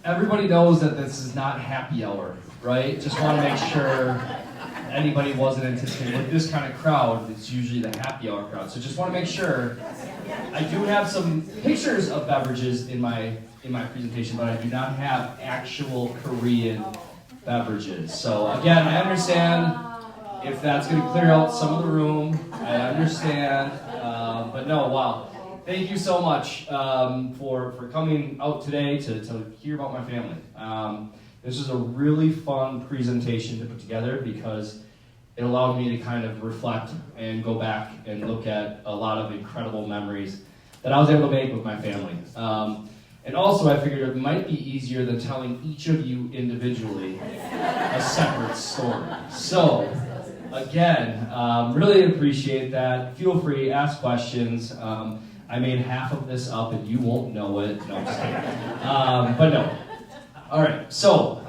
everybody knows that this is not happy hour, right? Just want to make sure anybody wasn't anticipating. With this kind of crowd, it's usually the happy hour crowd. So just want to make sure. I do have some pictures of beverages in my presentation, but I do not have actual Korean beverages. So again, I understand if that's going to clear out some of the room. I understand, but no, wow. Thank you so much for coming out today to hear about my family. This was a really fun presentation to put together because it allowed me to kind of reflect and go back and look at a lot of incredible memories that I was able to make with my family. And also I figured it might be easier than telling each of you individually a separate story. So, again, really appreciate that. Feel free, ask questions. I made half of this up and you won't know it. No, I'm just kidding. But no. All right, so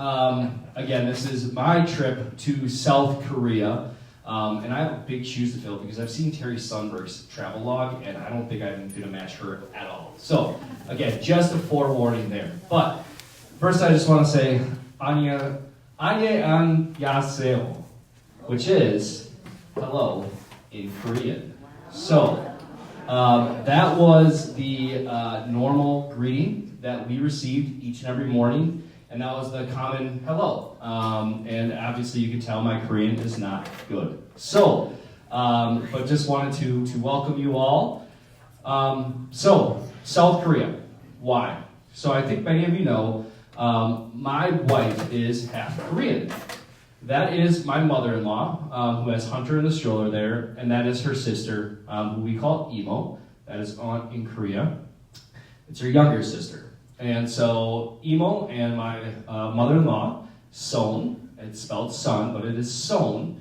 again, this is my trip to South Korea. And I have big shoes to fill because I've seen Terry Sundberg's travel log and I don't think I'm going to match her at all. So again, just a forewarning there. But first I just want to say 안녕하세요, which is hello in Korean. So that was the normal greeting that we received each and every morning, and that was the common hello. And obviously you can tell my Korean is not good. So, but just wanted to welcome you all. So, South Korea, why? So I think many of you know, my wife is half Korean. That is my mother-in-law, who has Hunter in the stroller there, and that is her sister, who we call Imo. That is aunt in Korea. It's her younger sister. And so Imo and my mother-in-law, Son, it's spelled son, but it is Son,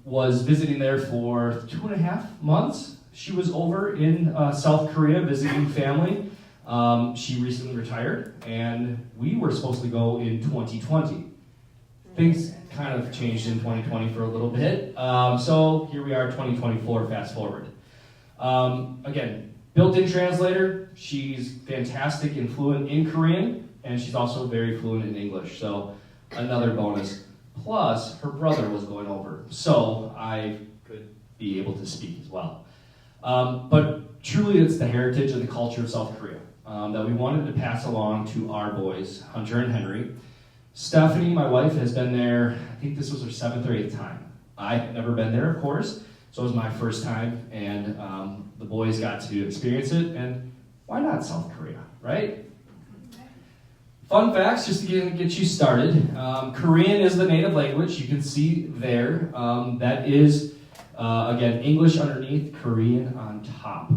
was visiting there for 2.5 months. She was over in South Korea visiting family. She recently retired, and we were supposed to go in 2020. Things kind of changed in 2020 for a little bit. So here we are, 2024, fast forward. Again, built-in translator. She's fantastic and fluent in Korean, and she's also very fluent in English. So another bonus. Plus, her brother was going over, so I could be able to speak as well. But truly, it's the heritage and the culture of South Korea that we wanted to pass along to our boys, Hunter and Henry. Stephanie, my wife, has been there, I think this was her 7th or 8th time. I've never been there, of course, so it was my first time, and the boys got to experience it, and why not South Korea, right? Fun facts, just to get you started. Korean is the native language, you can see there. That is, again, English underneath, Korean on top.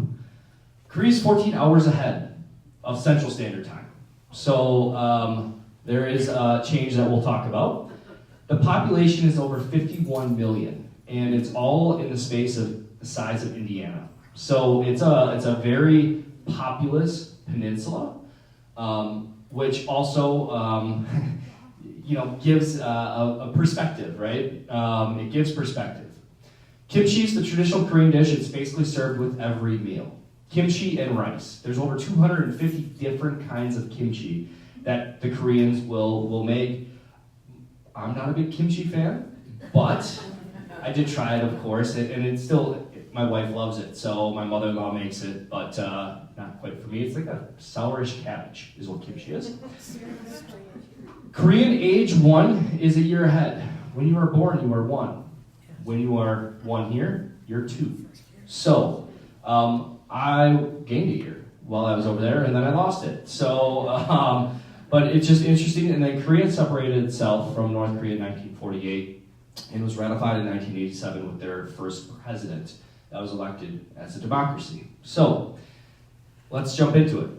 Korea is 14 hours ahead of Central Standard Time. So, there is a change that we'll talk about. The population is over 51 million, and it's all in the space of the size of Indiana. So it's a very populous peninsula, which also gives a perspective, right? It gives perspective. Kimchi is the traditional Korean dish. It's basically served with every meal. Kimchi and rice. There's over 250 different kinds of kimchi that the Koreans will make. I'm not a big kimchi fan, but I did try it, of course, and it's still, my wife loves it, so my mother-in-law makes it, but not quite for me. It's like a sourish cabbage is what kimchi is. Korean age 1 is a year ahead. When you are born, you are 1. When you are 1 here, you're 2. So, I gained a year while I was over there, and then I lost it. So, but it's just interesting, and then Korea separated itself from North Korea in 1948 and was ratified in 1987 with their first president that was elected as a democracy. So, let's jump into it.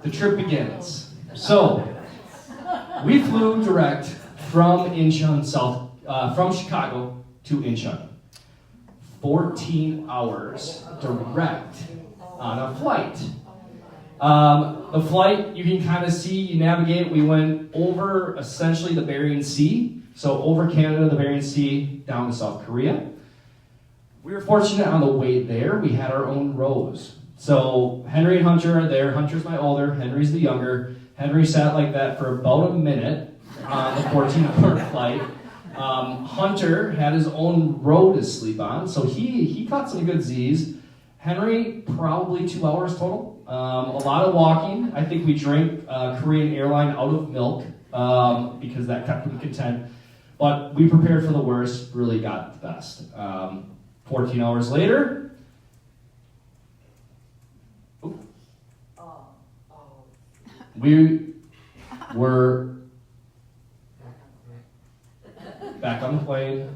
The trip begins. So, we flew direct from Incheon, from Chicago to Incheon. 14 hours direct on a flight. The flight, you can kind of see, you navigate, we went over essentially the Bering Sea, so over Canada, the Bering Sea, down to South Korea. We were fortunate on the way there, we had our own rows. So Henry and Hunter are there, Hunter's my older, Henry's the younger. Henry sat like that for about a minute on the 14-hour flight. Hunter had his own row to sleep on, so he caught some good Z's. Henry, probably 2 hours total. A lot of walking. I think we drank Korean airline out of milk because that kept him content. But we prepared for the worst, really got the best. 14 hours later, we were back on the plane.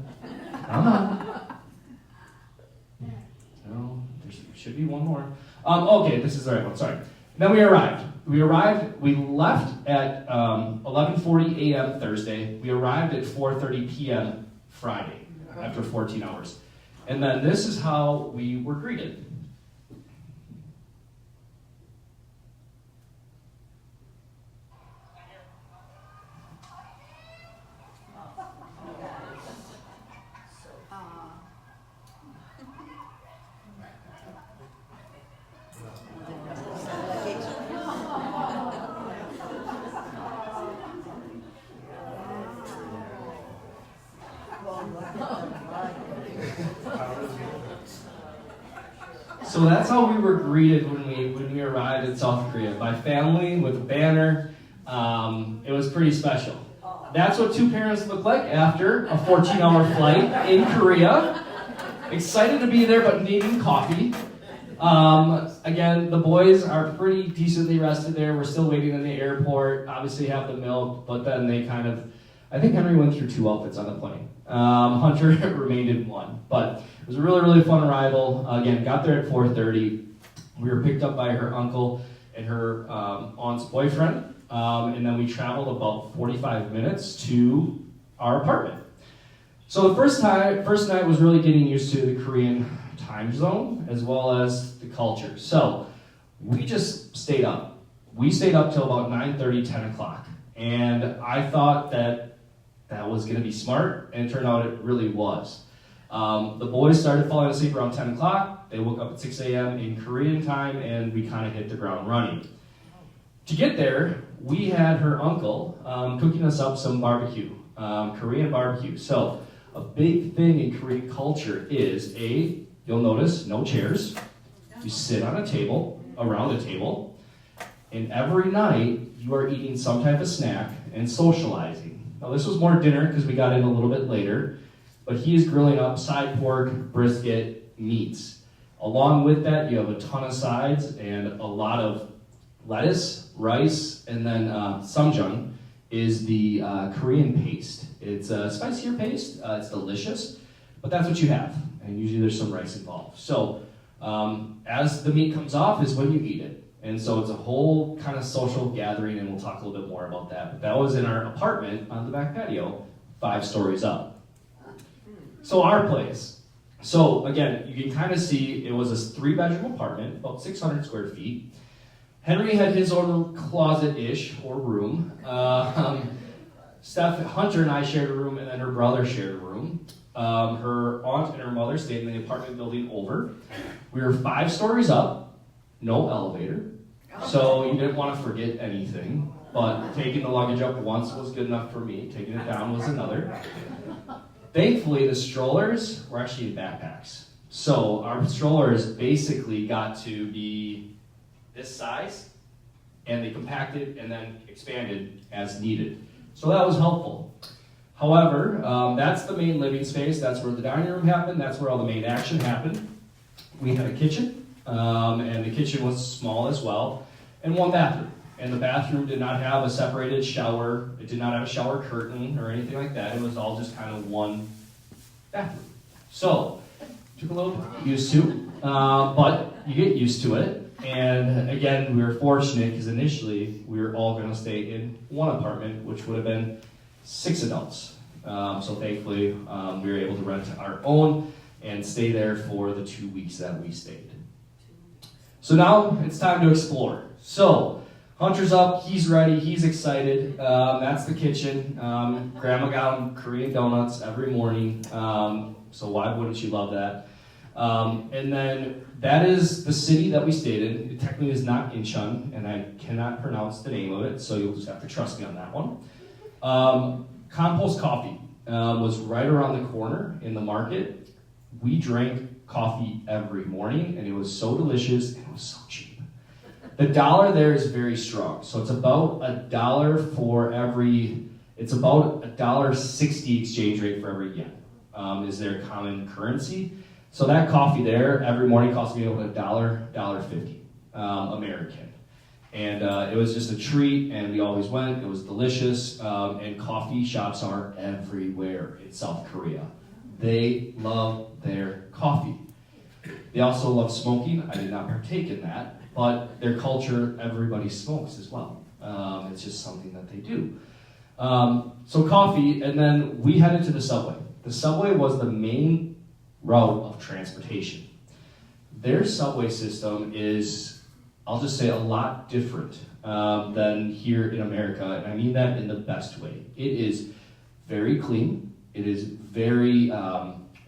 No, there should be one more. Okay, this is the right one, sorry. Then we arrived. We left at 11:40 a.m. Thursday. We arrived at 4:30 p.m. Friday after 14 hours. And then this is how we were greeted. So that's how we were greeted when we arrived in South Korea, by family with a banner. It was pretty special. That's what two parents look like after a 14-hour flight in Korea. Excited to be there, but needing coffee. Again, the boys are pretty decently rested there. We're still waiting in the airport. Obviously have the milk, but then they I think Henry went through 2 outfits on the plane. Hunter remained in one. But it was a really, really fun arrival. Again, got there at 4:30. We were picked up by her uncle and her aunt's boyfriend. And then we traveled about 45 minutes to our apartment. So the first night was really getting used to the Korean time zone as well as the culture. So we just stayed up. We stayed up till about 9:30, 10 o'clock. And I thought that was going to be smart, and it turned out it really was. The boys started falling asleep around 10 o'clock. They woke up at 6 a.m. in Korean time, and we kind of hit the ground running. To get there, we had her uncle cooking us up some barbecue, Korean barbecue. So a big thing in Korean culture is you'll notice, no chairs. You sit on a table, around a table, and every night you are eating some type of snack and socializing. Now this was more dinner because we got in a little bit later, but he is grilling up side pork, brisket, meats. Along with that, you have a ton of sides and a lot of lettuce, rice, and then samjang is the Korean paste. It's a spicier paste, it's delicious, but that's what you have, and usually there's some rice involved. So as the meat comes off is when you eat it. And so it's a whole kind of social gathering, and we'll talk a little bit more about that. But that was in our apartment on the back patio, 5 stories up. So our place. So again, you can kind of see it was a 3-bedroom apartment, about 600 square feet. Henry had his own closet-ish, or room. Hunter and I shared a room, and then her brother shared a room. Her aunt and her mother stayed in the apartment building over. We were 5 stories up, no elevator. So you didn't want to forget anything, but taking the luggage up once was good enough for me. Taking it down was another. Thankfully, the strollers were actually in backpacks. So our strollers basically got to be this size, and they compacted and then expanded as needed. So that was helpful. However, that's the main living space. That's where the dining room happened. That's where all the main action happened. We had a kitchen. And the kitchen was small as well, and 1 bathroom. And the bathroom did not have a separated shower. It did not have a shower curtain or anything like that. It was all just kind of 1 bathroom. So, took a little used to, but you get used to it. And again, we were fortunate because initially we were all going to stay in 1 apartment, which would have been 6 adults. So thankfully, we were able to rent our own and stay there for the 2 weeks that we stayed. So now it's time to explore. So Hunter's up, he's ready, he's excited. That's the kitchen. Grandma got him Korean donuts every morning. So why wouldn't you love that? And then that is the city that we stayed in. It technically is not Incheon, and I cannot pronounce the name of it, so you'll just have to trust me on that one. Compost Coffee was right around the corner in the market. We drank coffee every morning, and it was so delicious, and it was so cheap. The dollar there is very strong, so it's about $1 for every, it's about $1.60 exchange rate for every yen, is their common currency. So that coffee there, every morning cost me about $1.50 American. And it was just a treat, and we always went. It was delicious, and coffee shops are everywhere in South Korea. They love their coffee. They also love smoking. I did not partake in that, but their culture, everybody smokes as well. It's just something that they do. So coffee, and then we headed to the subway. The subway was the main route of transportation. Their subway system is, I'll just say, a lot different than here in America, and I mean that in the best way. It is very clean, it is very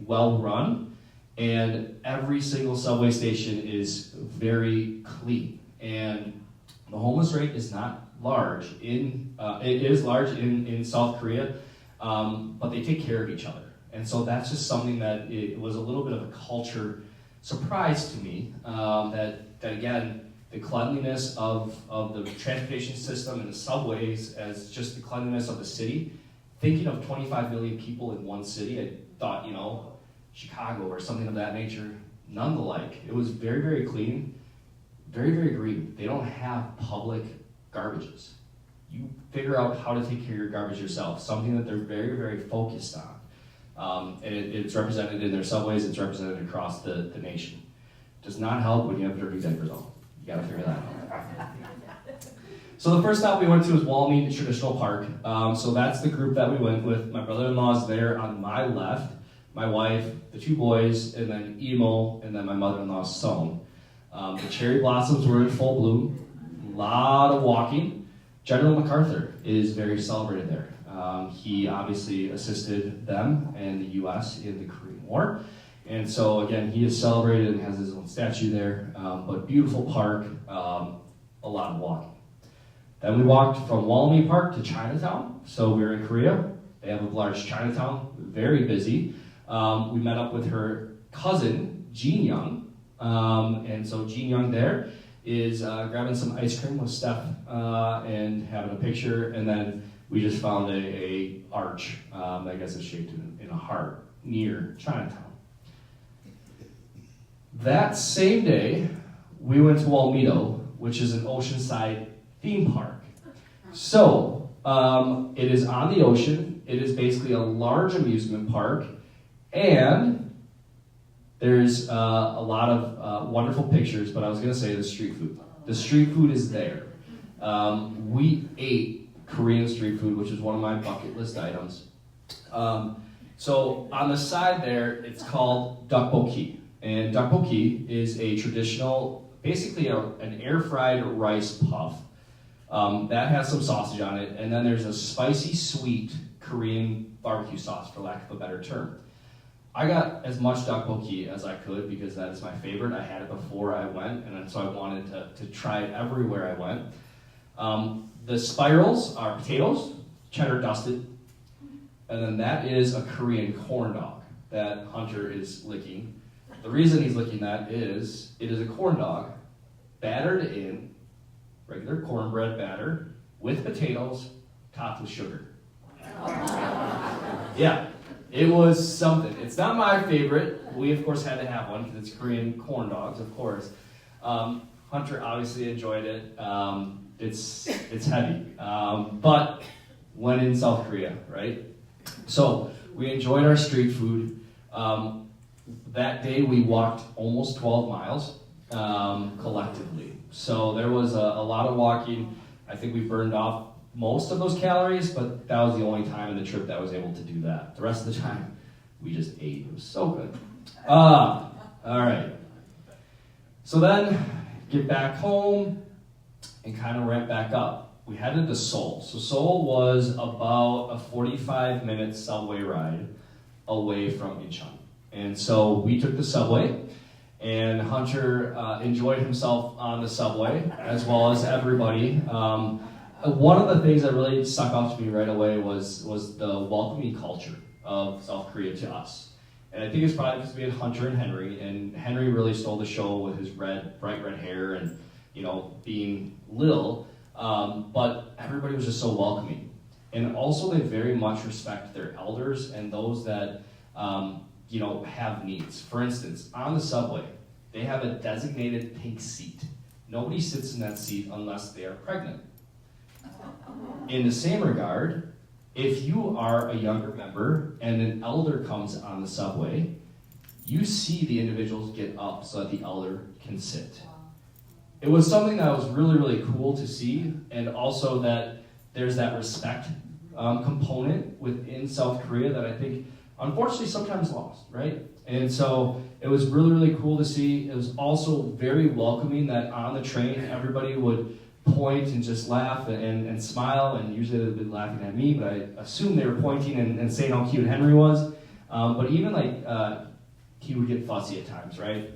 well run, and every single subway station is very clean. And the homeless rate is not large it is large in South Korea, but they take care of each other. And so that's just something that it was a little bit of a culture surprise to me, that again, the cleanliness of the transportation system and the subways as just the cleanliness of the city. Thinking of 25 million people in one city, I thought, Chicago or something of that nature. None the like. It was very, very clean, very, very green. They don't have public garbages. You figure out how to take care of your garbage yourself, something that they're very, very focused on. And it's represented in their subways, it's represented across the nation. Does not help when you have dirty diapers on. You gotta figure that out. So the first stop we went to was Walmead Traditional Park. So that's the group that we went with. My brother-in-law's there on my left, my wife, the two boys, and then Emo, and then my mother-in-law's son. The cherry blossoms were in full bloom. A lot of walking. General MacArthur is very celebrated there. He obviously assisted them and the U.S. in the Korean War. And so, again, he is celebrated and has his own statue there. But beautiful park, a lot of walking. Then we walked from Walmead Park to Chinatown. So we were in Korea. They have a large Chinatown, very busy. We met up with her cousin, Jin Young. And so Jin Young there is grabbing some ice cream with Steph and having a picture. And then we just found a arch, I guess it's shaped in a heart, near Chinatown. That same day, we went to Walmedo, which is an oceanside theme park. So, it is on the ocean, it is basically a large amusement park, and there's a lot of wonderful pictures, but I was going to say the street food. The street food is there. We ate Korean street food, which is one of my bucket list items. So on the side there, it's called tteokbokki. And tteokbokki is a traditional, basically an air-fried rice puff that has some sausage on it, and then there's a spicy, sweet Korean barbecue sauce, for lack of a better term. I got as much tteokbokki as I could because that is my favorite. I had it before I went, and so I wanted to try it everywhere I went. The spirals are potatoes, cheddar dusted, and then that is a Korean corn dog that Hunter is licking. The reason he's licking that is it is a corn dog battered in regular cornbread batter with potatoes topped with sugar. Yeah, it was something. It's not my favorite. We, of course, had to have one because it's Korean corn dogs, of course. Hunter obviously enjoyed it. It's heavy, but when in South Korea, right? So we enjoyed our street food. That day we walked almost 12 miles collectively. So there was a lot of walking. I think we burned off most of those calories, but that was the only time in the trip that I was able to do that. The rest of the time, we just ate. It was so good. All right. So then, get back home and kind of ramp back up. We headed to Seoul. So Seoul was about a 45-minute subway ride away from Incheon. And so we took the subway, and Hunter enjoyed himself on the subway, as well as everybody. One of the things that really stuck out to me right away was the welcoming culture of South Korea to us. And I think it's probably because we had Hunter and Henry really stole the show with his bright red hair and, being little, but everybody was just so welcoming. And also they very much respect their elders and those that, have needs. For instance, on the subway, they have a designated pink seat. Nobody sits in that seat unless they are pregnant. In the same regard, if you are a younger member and an elder comes on the subway, you see the individuals get up so that the elder can sit. It was something that was really, really cool to see, and also that there's that respect component within South Korea that I think, unfortunately, sometimes lost, right? And so it was really, really cool to see. It was also very welcoming that on the train, everybody would point and just laugh and smile, and usually they've been laughing at me, but I assume they were pointing and saying how cute Henry was. But even he would get fussy at times, right?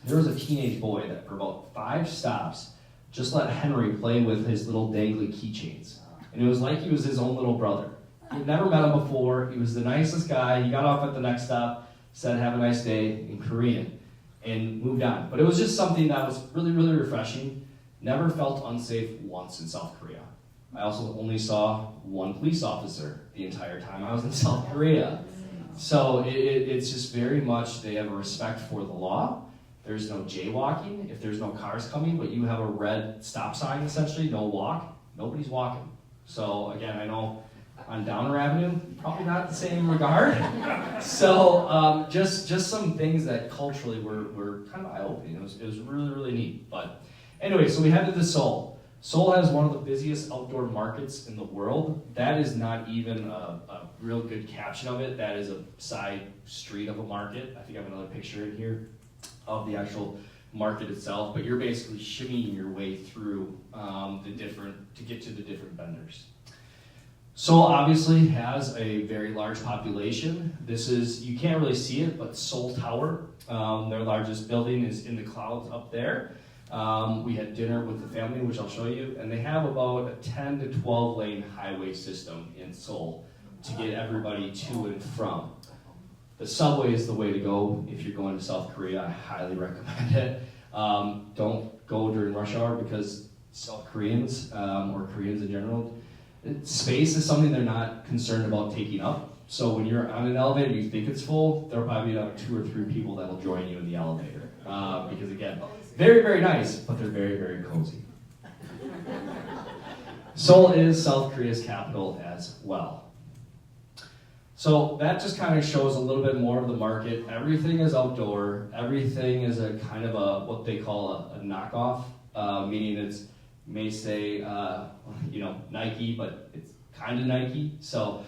There was a teenage boy that for about 5 stops just let Henry play with his little dangly keychains. And it was like he was his own little brother. He'd never met him before. He was the nicest guy. He got off at the next stop, said have a nice day in Korean, and moved on. But it was just something that was really, really refreshing. Never felt unsafe once in South Korea. I also only saw one police officer the entire time I was in South Korea. So it's just very much, they have a respect for the law. There's no jaywalking if there's no cars coming, but you have a red stop sign essentially, no walk, nobody's walking. So again, I know on Downer Avenue, probably not the same regard. So just some things that culturally were kind of eye-opening. It was really, really neat. But anyway, so we headed to Seoul. Seoul has one of the busiest outdoor markets in the world. That is not even a real good caption of it. That is a side street of a market. I think I have another picture in here of the actual market itself. But you're basically shimmying your way through to get to the different vendors. Seoul obviously has a very large population. You can't really see it, but Seoul Tower, their largest building, is in the clouds up there. We had dinner with the family, which I'll show you, and they have about a 10 to 12 lane highway system in Seoul to get everybody to and from. The subway is the way to go if you're going to South Korea. I highly recommend it. Don't go during rush hour because South Koreans, or Koreans in general, space is something they're not concerned about taking up. So when you're on an elevator, you think it's full, there'll probably be another 2 or 3 people that will join you in the elevator. Because again, very, very nice, but they're very, very cozy. Seoul is South Korea's capital as well. So that just kind of shows a little bit more of the market. Everything is outdoor. Everything is a kind of what they call a knockoff, meaning it's may say, Nike, but it's kind of Nike. So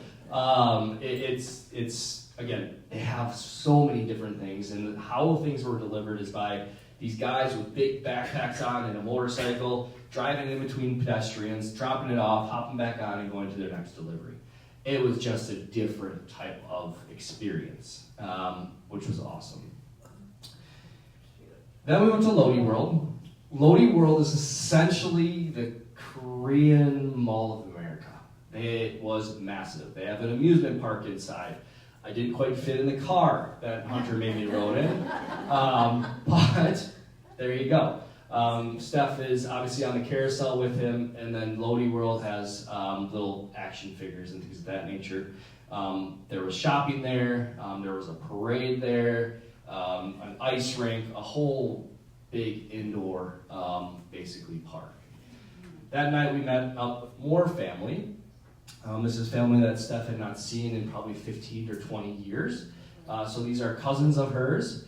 it's again, they have so many different things, and how things were delivered is by these guys with big backpacks on and a motorcycle, driving in between pedestrians, dropping it off, hopping back on, and going to their next delivery. It was just a different type of experience, which was awesome. Then we went to Lodi World. Lodi World is essentially the Korean Mall of America. It was massive. They have an amusement park inside. I didn't quite fit in the car that Hunter made me rode in, but there you go. Steph is obviously on the carousel with him, and then Lodi World has little action figures and things of that nature. There was shopping there, there was a parade there, an ice rink, a whole big indoor, basically park. That night we met up with more family. This is family that Steph had not seen in probably 15 or 20 years. So these are cousins of hers.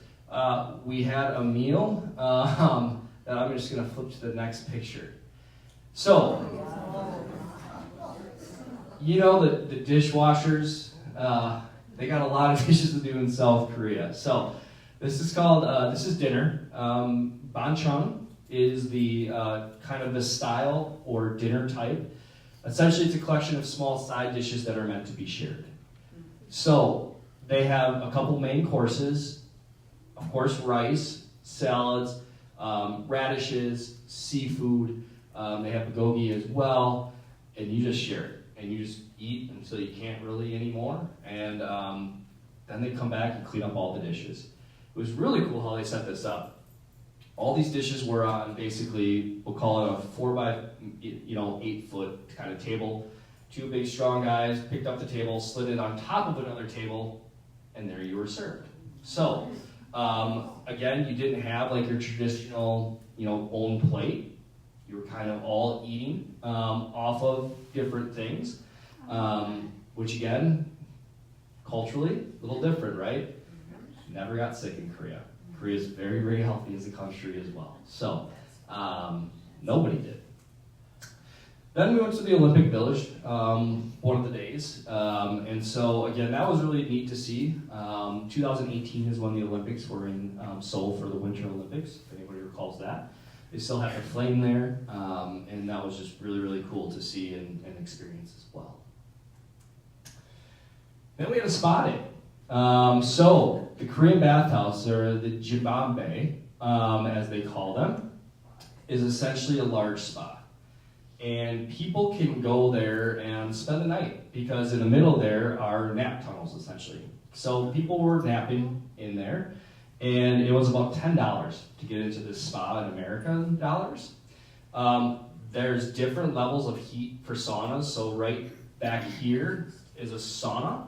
We had a meal that I'm just going to flip to the next picture. So, the dishwashers, they got a lot of dishes to do in South Korea. So this is dinner. Banchan is the kind of the style or dinner type. Essentially, it's a collection of small side dishes that are meant to be shared. So they have a couple main courses, of course, rice, salads, radishes, seafood. They have bulgogi as well, and you just share it, and you just eat until you can't really anymore, and then they come back and clean up all the dishes. It was really cool how they set this up. All these dishes were on basically, we'll call it a 4 by 8 foot kind of table. Two big strong guys picked up the table, slid it on top of another table, and there you were served. So, again, you didn't have like your traditional, own plate. You were kind of all eating off of different things, which again, culturally, a little different, right? Never got sick in Korea. Korea is very, very healthy as a country as well. So, nobody did. Then we went to the Olympic Village one of the days. And so, again, that was really neat to see. 2018 is when the Olympics were in Seoul for the Winter Olympics, if anybody recalls that. They still have the flame there, and that was just really, really cool to see and experience as well. Then we had a spa day. So, the Korean bathhouse, or the jjimbae, as they call them, is essentially a large spa. And people can go there and spend the night, because in the middle there are nap tunnels, essentially. So people were napping in there, and it was about $10 to get into this spa in American dollars. There's different levels of heat for saunas, so right back here is a sauna.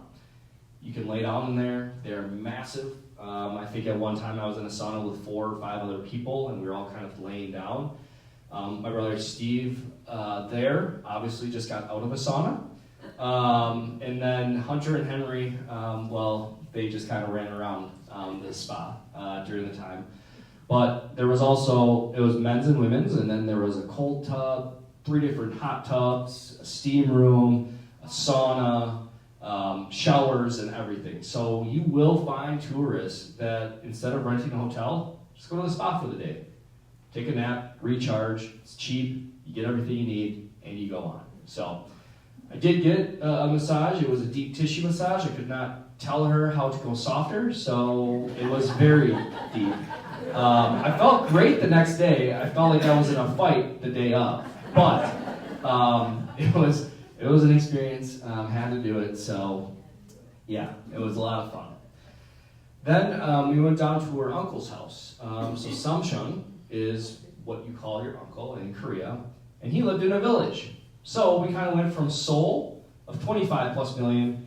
You can lay down in there. They're massive. I think at one time I was in a sauna with 4 or 5 other people, and we were all kind of laying down. My brother Steve there obviously just got out of a sauna. And then Hunter and Henry, they just kind of ran around the spa during the time. But there was also, it was men's and women's, and then there was a cold tub, 3 different hot tubs, a steam room, a sauna, showers, and everything. So you will find tourists that instead of renting a hotel, just go to the spa for the day. Take a nap, recharge, it's cheap, you get everything you need, and you go on. So, I did get a massage. It was a deep tissue massage. I could not tell her how to go softer, so it was very deep. I felt great the next day. I felt like I was in a fight the day of, but it was an experience. Had to do it, so yeah, it was a lot of fun. Then we went down to her uncle's house. So Samcheon is what you call your uncle in Korea, and he lived in a village. So we kind of went from Seoul of 25 plus million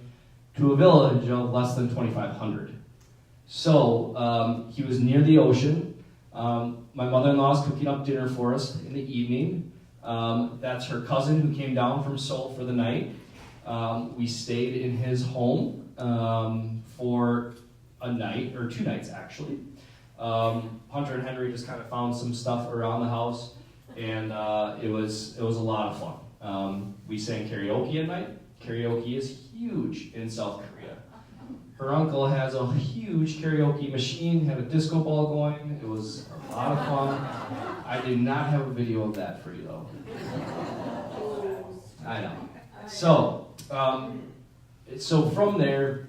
to a village of less than 2,500. So he was near the ocean. My mother-in-law is cooking up dinner for us in the evening. That's her cousin who came down from Seoul for the night. We stayed in his home for a night, or 2 nights actually. Hunter and Henry just kind of found some stuff around the house, and it was a lot of fun. We sang karaoke at night. Karaoke is huge in South Korea. Her uncle has a huge karaoke machine, had a disco ball going. It was a lot of fun. I did not have a video of that for you though. I know. So from there,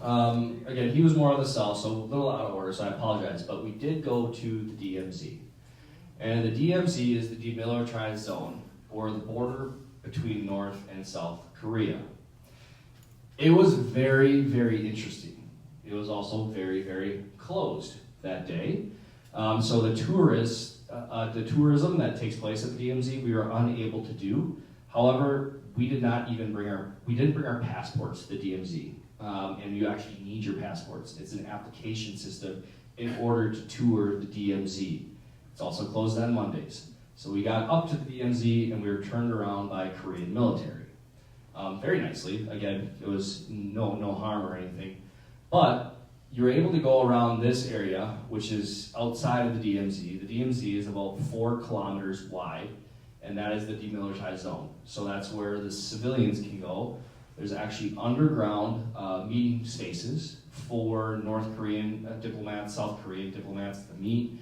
again, he was more on the south, so a little out of order, so I apologize, but we did go to the DMZ. And the DMZ is the Demilitarized Zone, or the border between North and South Korea. It was very, very interesting. It was also very, very closed that day. So the tourism that takes place at the DMZ, we were unable to do. However, we didn't bring our passports to the DMZ. And you actually need your passports. It's an application system in order to tour the DMZ. It's also closed on Mondays. So we got up to the DMZ and we were turned around by Korean military. Very nicely. Again, it was no harm or anything. But you were able to go around this area, which is outside of the DMZ. The DMZ is about 4 kilometers wide, and that is the demilitarized zone. So that's where the civilians can go. There's actually underground meeting spaces for North Korean diplomats, South Korean diplomats to meet,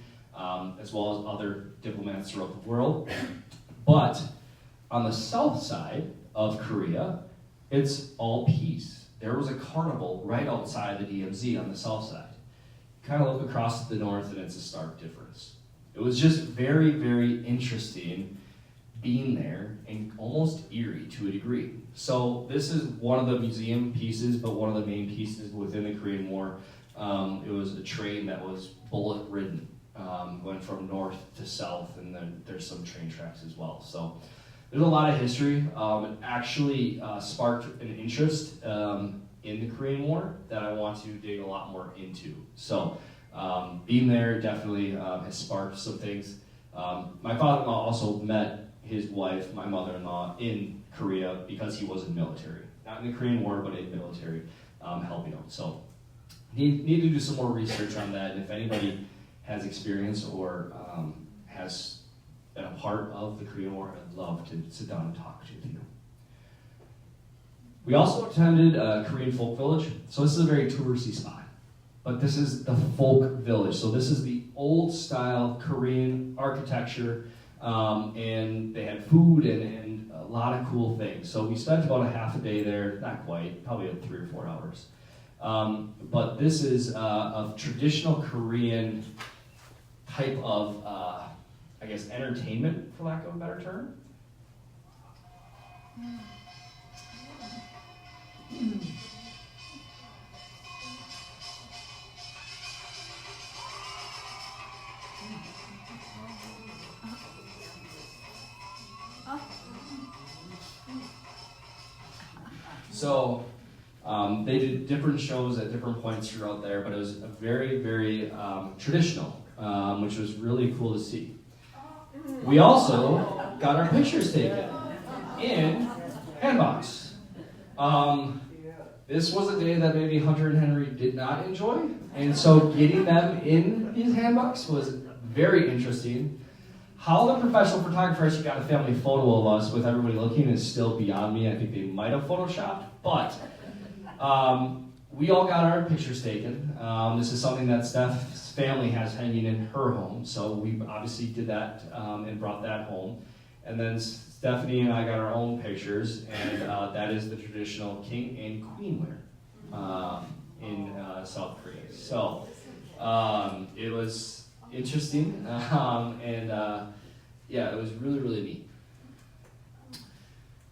as well as other diplomats throughout the world. But on the south side of Korea, it's all peace. there was a carnival right outside the DMZ on the south side. Kind of look across to the north and it's a stark difference. It was just very, very interesting being there and almost eerie to a degree. So this is one of the museum pieces, but one of the main pieces within the Korean War. It was a train that was bullet ridden, went from north to south, and then there's some train tracks as well. So there's a lot of history. It actually sparked an interest in the Korean War that I want to dig a lot more into. So being there definitely has sparked some things. My father-in-law also met his wife, my mother-in-law, in Korea because he was in military. Not in the Korean War, but in military, helping out. So need to do some more research on that, and if anybody has experience or has been a part of the Korean War, I'd love to sit down and talk to you. We also attended a Korean folk village. So this is a very touristy spot, but this is the folk village. So this is the old style Korean architecture, and they had food and a lot of cool things. So we spent about a half a day there, not quite, probably 3 or 4 hours. But this is a traditional Korean type of, I guess, entertainment, for lack of a better term. So they did different shows at different points throughout there, but it was a very, very traditional, which was really cool to see. We also got our pictures taken in handbox. This was a day that maybe Hunter and Henry did not enjoy, and so getting them in his handbox was very interesting. How the professional photographer actually got a family photo of us with everybody looking is still beyond me. I think they might have photoshopped, but we all got our pictures taken. This is something that Steph's family has hanging in her home, so we obviously did that and brought that home. And then Stephanie and I got our own pictures, and that is the traditional king and queen wear in South Korea. So it was interesting, and yeah, it was really, really neat.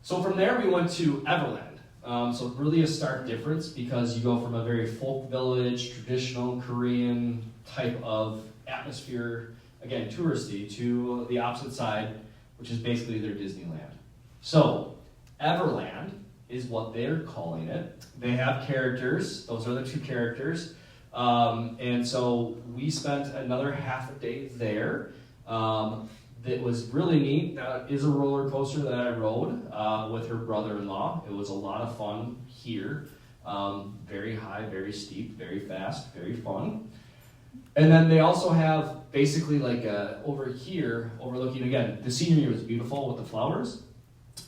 So from there we went to Everland. So really a stark difference because you go from a very folk village, traditional Korean type of atmosphere, again, touristy, to the opposite side, which is basically their Disneyland. So Everland is what they're calling it. They have characters. Those are the 2 characters. And so we spent another half a day there. That was really neat. That is a roller coaster that I rode with her brother-in-law. It was a lot of fun here. Very high, very steep, very fast, very fun. And then they also have basically like over here, overlooking, again, the scenery was beautiful with the flowers,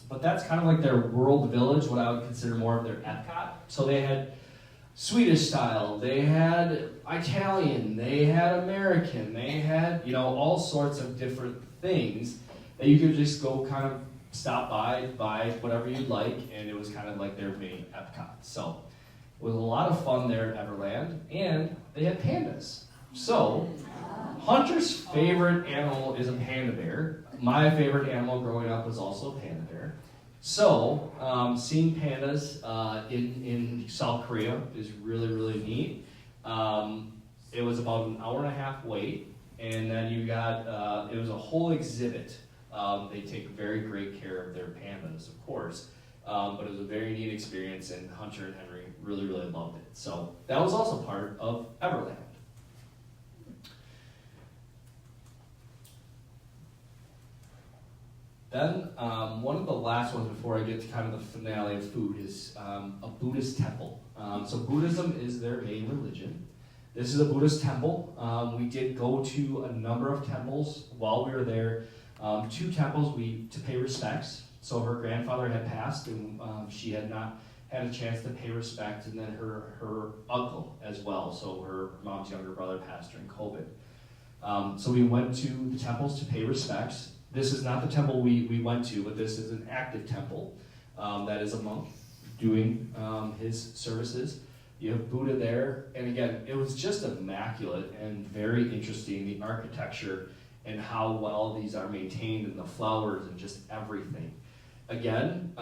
but that's kind of like their world village, what I would consider more of their Epcot. So they had Swedish style, they had Italian, they had American, they had, all sorts of different things that you could just go kind of stop by, buy whatever you'd like, and it was kind of like their main Epcot. So it was a lot of fun there at Everland, and they had pandas. So Hunter's favorite animal is a panda bear. My favorite animal growing up was also a panda bear. So seeing pandas in South Korea is really, really neat. It was about an hour and a half wait, and then you got, it was a whole exhibit. They take very great care of their pandas, of course, but it was a very neat experience, and Hunter and Henry really, really loved it. So that was also part of Everland. Then, one of the last ones before I get to kind of the finale of food is a Buddhist temple. So Buddhism is their main religion. This is a Buddhist temple. We did go to a number of temples while we were there. 2 temples to pay respects. So her grandfather had passed, and she had not had a chance to pay respect, and then her uncle as well. So her mom's younger brother passed during COVID. So we went to the temples to pay respects. This is not the temple we went to, but this is an active temple that is a monk. doing his services. You have Buddha there, and again, it was just immaculate and very interesting, the architecture and how well these are maintained, and the flowers and just everything. Again,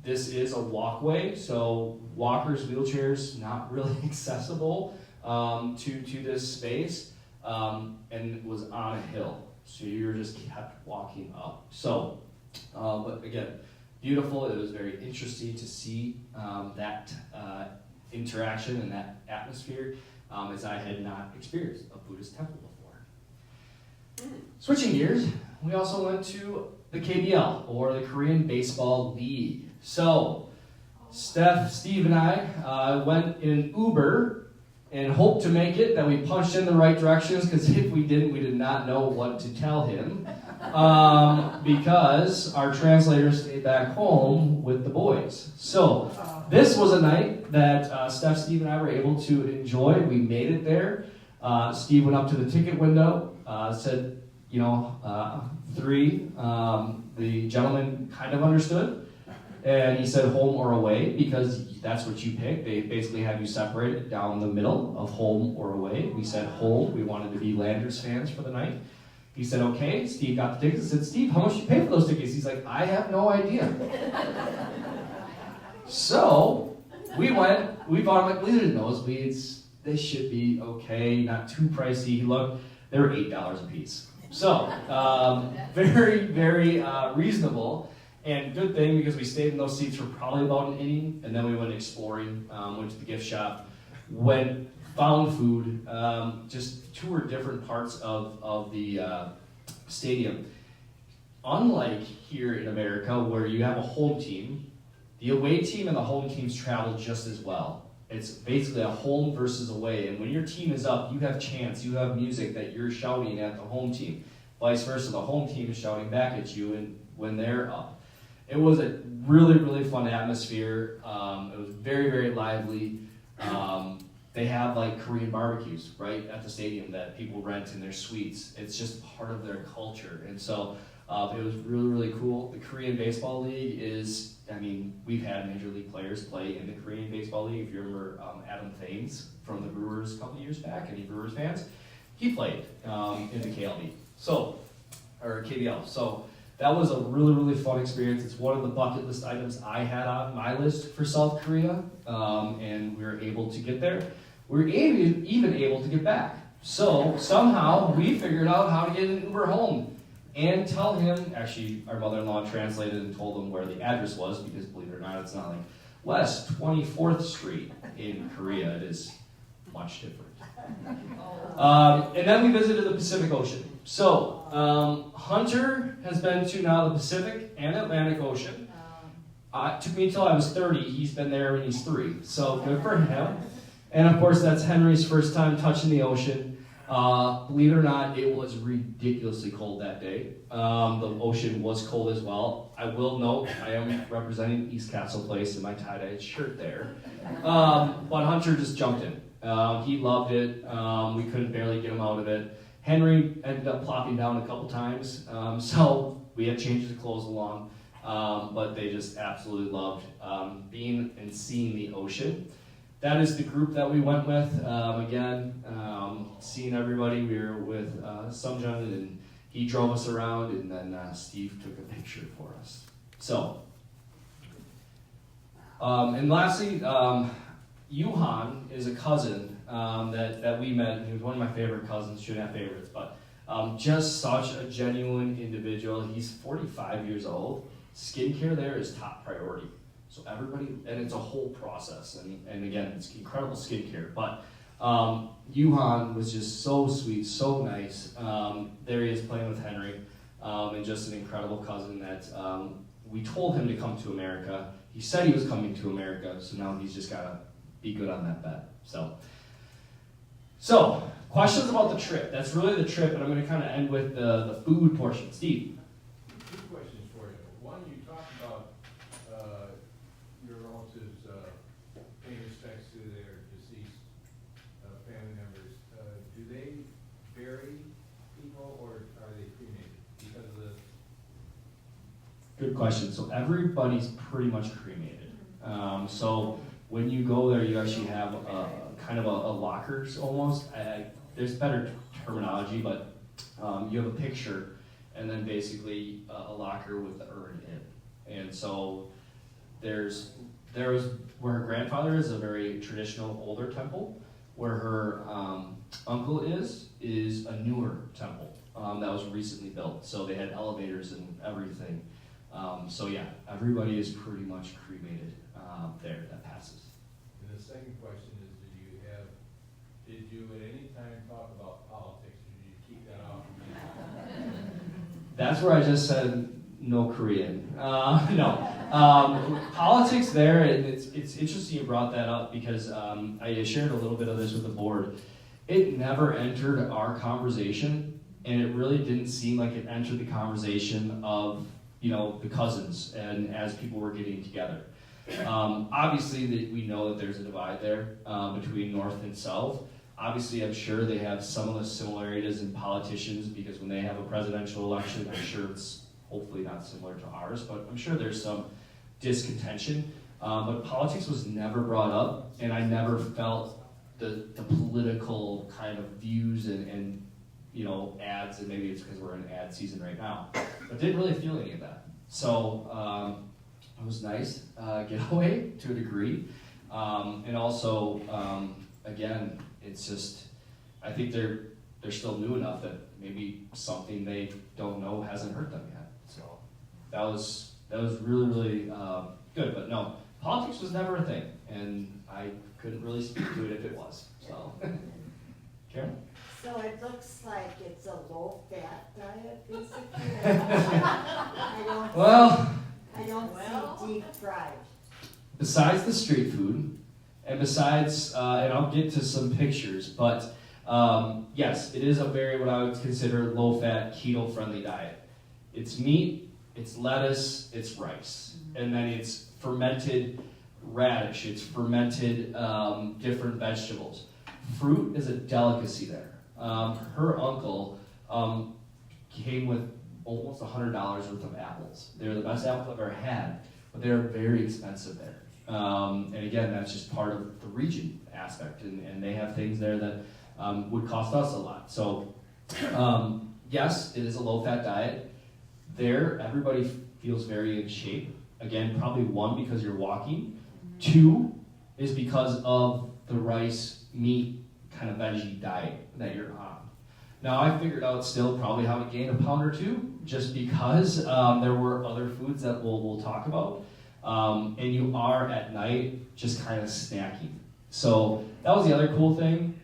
this is a walkway, so walkers, wheelchairs, not really accessible to this space, and it was on a hill, so you just kept walking up. So, but again, beautiful. It was very interesting to see that interaction and that atmosphere, as I had not experienced a Buddhist temple before. Switching gears, we also went to the KBL, or the Korean Baseball League. So, Steve, and I went in Uber and hoped to make it, that we punched in the right directions, because if we didn't, we did not know what to tell him, because our translator stayed back home with the boys. So, this was a night that Steve, and I were able to enjoy. We made it there. Steve went up to the ticket window, said, 3. The gentleman kind of understood, and he said home or away, because that's what you pick. They basically have you separated down the middle of home or away. We said home. We wanted to be Landers fans for the night. He said, okay. Steve got the tickets. I said, Steve, how much did you pay for those tickets? He's like, I have no idea. So, we went, we bought them, these are nosebleeds. They should be okay, not too pricey. He looked, they were $8 a piece. So, very, very reasonable, and good thing, because we stayed in those seats for probably about an inning, and then we went exploring, went to the gift shop, found food, just toured different parts of the stadium. Unlike here in America, where you have a home team, the away team and the home teams travel just as well. It's basically a home versus away, and when your team is up, you have chants, you have music that you're shouting at the home team. Vice versa, the home team is shouting back at you and when they're up. It was a really, really fun atmosphere. It was very, very lively. They have like Korean barbecues right at the stadium that people rent in their suites. It's just part of their culture, and so it was really, really cool. The Korean Baseball League is, we've had Major League players play in the Korean Baseball League. If you remember Adam Thames from the Brewers a couple years back, any Brewers fans? He played in the KLB, or KBL. So that was a really, really fun experience. It's one of the bucket list items I had on my list for South Korea, and we were able to get there. We were even able to get back. So somehow we figured out how to get an Uber home. And tell him, actually, our mother-in-law translated and told him where the address was, because believe it or not, it's not like West 24th Street in Korea. It is much different. And then we visited the Pacific Ocean. So, Hunter has been to now the Pacific and Atlantic Ocean. It took me until I was 30. He's been there when he's 3. So, good for him. And of course, that's Henry's first time touching the ocean. Believe it or not, it was ridiculously cold that day. The ocean was cold as well. I will note, I am representing East Castle Place in my tie-dyed shirt there. But Hunter just jumped in. He loved it. We couldn't barely get him out of it. Henry ended up plopping down a couple times, so we had changes of clothes along. But they just absolutely loved being and seeing the ocean. That is the group that we went with. Again, seeing everybody, we were with Sungjan, and he drove us around, and then Steve took a picture for us. So, and lastly, Yuhan is a cousin that we met. He was one of my favorite cousins, shouldn't have favorites, but just such a genuine individual. He's 45 years old. Skincare there is top priority. So everybody, and it's a whole process, and again, it's incredible skincare, but Yuhan was just so sweet, so nice. There he is playing with Henry, and just an incredible cousin that we told him to come to America. He said he was coming to America, so now he's just got to be good on that bet. So questions about the trip. That's really the trip, and I'm going to kind of end with the food portion. Steve? Two questions for you. One, you talked about your relatives paying respects to their deceased family members. Do they bury people, or are they cremated? Because of the... Good question. So everybody's pretty much cremated. So when you go there, you actually have kind of a lockers almost. There's better terminology, but you have a picture and then basically a locker with the urn in. And so there was where her grandfather is a very traditional older temple. Where her uncle is a newer temple that was recently built. So they had elevators and everything. So yeah, everybody is pretty much cremated there that passes. And the second question is, did you at any time talk about politics, or did you keep that off? That's where I just said no Korean. No. Politics there, and it's interesting you brought that up because I shared a little bit of this with the board. It never entered our conversation, and it really didn't seem like it entered the conversation of the cousins and as people were getting together. Obviously, we know that there's a divide there between North and South. Obviously, I'm sure they have some of the similarities in politicians because when they have a presidential election, I'm sure it's hopefully not similar to ours, but I'm sure there's some discontention. But politics was never brought up, and I never felt the political kind of views and ads, and maybe it's because we're in ad season right now, but didn't really feel any of that. So it was nice getaway to a degree, and also again, it's just I think they're still new enough that maybe something they don't know hasn't hurt them yet. So that was really really good. But no, politics was never a thing, and I couldn't really speak to it if it was. So, Karen. So it looks like it's a low-fat diet, basically. I don't see deep fried. Besides the street food, and besides, and I'll get to some pictures, but yes, it is a very what I would consider low-fat, keto-friendly diet. It's meat, it's lettuce, it's rice, and then it's fermented radish, it's fermented different vegetables. Fruit is a delicacy there. Her uncle came with almost $100 worth of apples. They were the best apples I've ever had, but they're very expensive there. And again, that's just part of the region aspect, and they have things there that would cost us a lot. So yes, it is a low-fat diet. There, everybody feels very in shape. Again, probably one, because you're walking. Two is because of the rice, meat, kind of veggie diet that you're on. Now, I figured out still probably how to gain a pound or two, just because there were other foods that we'll talk about. And you are at night just kind of snacking. So that was the other cool thing.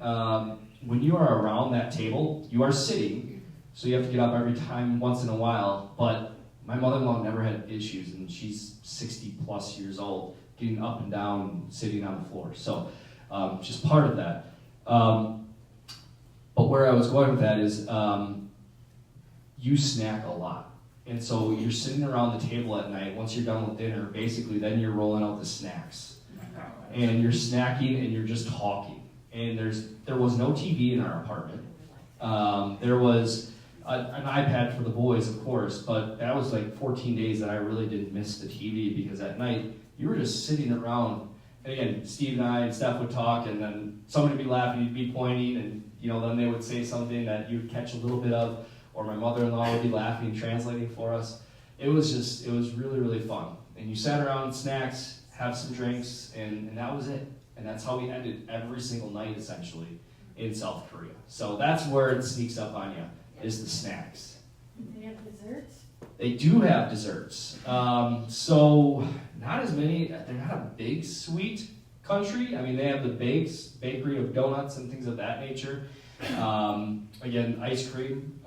When you are around that table, you are sitting, so you have to get up every time once in a while. But my mother-in-law never had issues, and she's 60 plus years old, getting up and down, sitting on the floor. So just part of that. But where I was going with that is you snack a lot. And so you're sitting around the table at night, once you're done with dinner, basically then you're rolling out the snacks. And you're snacking and you're just talking. And there was no TV in our apartment. There was an iPad for the boys, of course, but that was like 14 days that I really didn't miss the TV, because at night you were just sitting around. And again, Steve and I and Steph would talk, and then somebody would be laughing, you'd be pointing, and then they would say something that you'd catch a little bit of, or my mother-in-law would be laughing, translating for us. It was really, really fun. And you sat around, snacks, have some drinks, and that was it. And that's how we ended every single night, essentially, in South Korea. So that's where it sneaks up on you, is the snacks. They have desserts? They do have desserts. So not as many. They're not a big sweet country. I mean, they have the bakery of donuts and things of that nature. Again, ice cream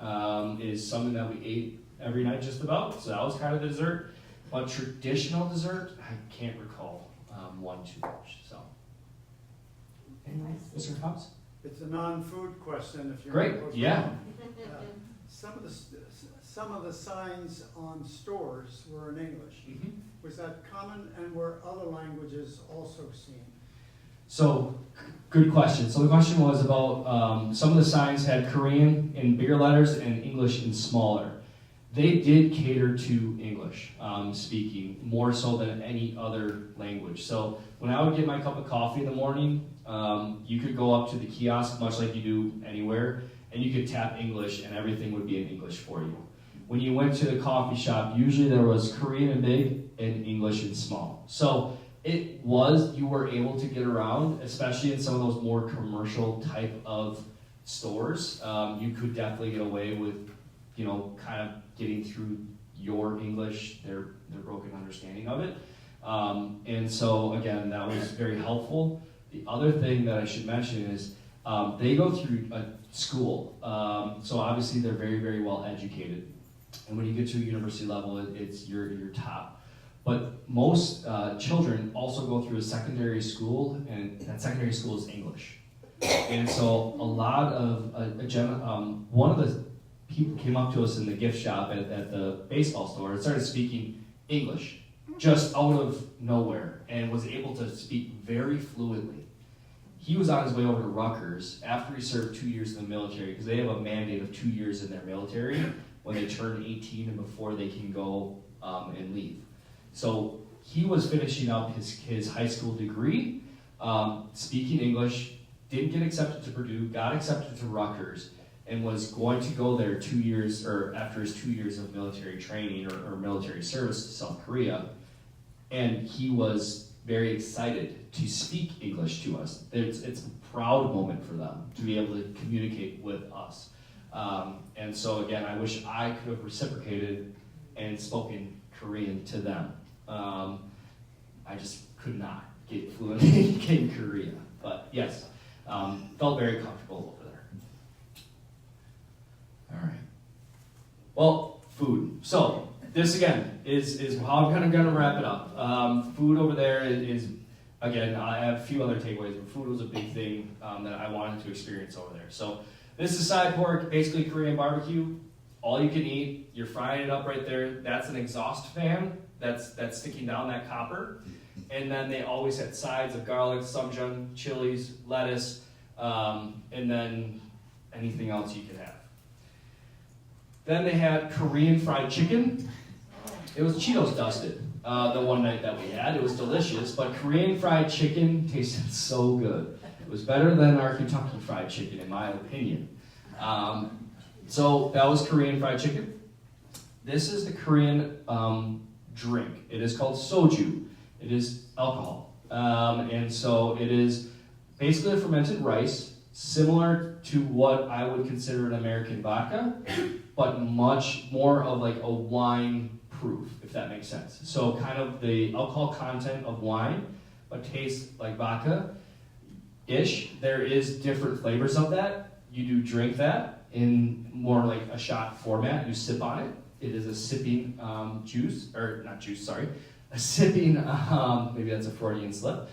is something that we ate every night just about. So that was kind of the dessert. But traditional dessert, I can't recall one too much. So, anyway, Mr. Hobbs? It's a non-food question. If you're Great. Yeah. Some of the signs on stores were in English. Mm-hmm. Was that common, and were other languages also seen? So, good question. So the question was about some of the signs had Korean in bigger letters and English in smaller. they did cater to English speaking more so than any other language. So when I would get my cup of coffee in the morning, you could go up to the kiosk, much like you do anywhere, and you could tap English and everything would be in English for you. When you went to the coffee shop, usually there was Korean in big and English in small. So you were able to get around, especially in some of those more commercial type of stores. You could definitely get away with, kind of getting through your English, their broken understanding of it. And so again, that was very helpful. The other thing that I should mention is they go through a school. So obviously they're very, very well educated. And when you get to a university level, it's your top. But most children also go through a secondary school, and that secondary school is English. And so a lot of, one of the people came up to us in the gift shop at the baseball store and started speaking English, just out of nowhere, and was able to speak very fluently. He was on his way over to Rutgers after he served 2 years in the military, because they have a mandate of 2 years in their military when they turn 18 and before they can go and leave. So he was finishing up his high school degree, speaking English, didn't get accepted to Purdue, got accepted to Rutgers, and was going to go there 2 years, or after his 2 years of military training or military service to South Korea. And he was very excited to speak English to us. It's a proud moment for them to be able to communicate with us. And so again, I wish I could have reciprocated and spoken Korean to them. I just could not get fluent in Korea. But yes, felt very comfortable over there. All right. Well, food. So this again is how I'm kind of going to wrap it up. Food over there is, again, I have a few other takeaways, but food was a big thing that I wanted to experience over there. So this is side pork, basically Korean barbecue. All you can eat. You're frying it up right there. That's an exhaust fan that's sticking down that copper. And then they always had sides of garlic, sumjang, chilies, lettuce, and then anything else you could have. Then they had Korean fried chicken. It was Cheetos dusted the one night that we had. It was delicious, but Korean fried chicken tasted so good. It was better than our Kentucky fried chicken, in my opinion. So that was Korean fried chicken. This is the Korean drink. It is called soju. It is alcohol. And so it is basically a fermented rice, similar to what I would consider an American vodka, but much more of like a wine proof, if that makes sense. So kind of the alcohol content of wine, but tastes like vodka-ish. There is different flavors of that. You do drink that in more like a shot format. You sip on it. It is a sipping a sipping, maybe that's a Freudian slip,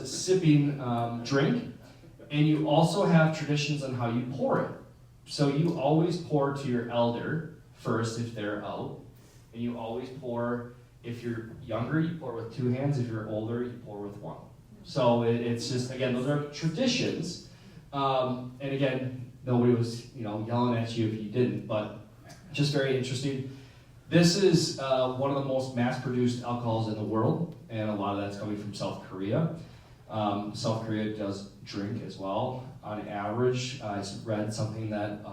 sipping drink. And you also have traditions on how you pour it. So you always pour to your elder first if they're out. And you always pour, if you're younger, you pour with 2 hands. If you're older, you pour with 1. So it's just, again, those are traditions. And again, nobody was, yelling at you if you didn't, but just very interesting. This is one of the most mass-produced alcohols in the world, and a lot of that's coming from South Korea. South Korea does drink as well. On average, I read something that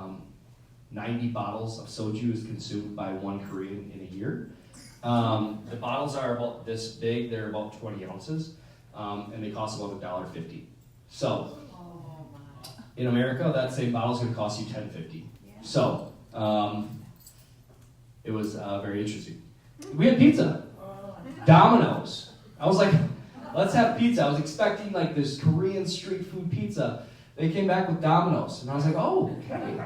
90 bottles of soju is consumed by one Korean in a year. The bottles are about this big. They're about 20 ounces, and they cost about $1.50. So in America, that same bottle is going to cost you $10.50. So it was very interesting. We had pizza. Domino's. I was like, let's have pizza. I was expecting like this Korean street food pizza. They came back with Domino's. And I was like, oh, okay.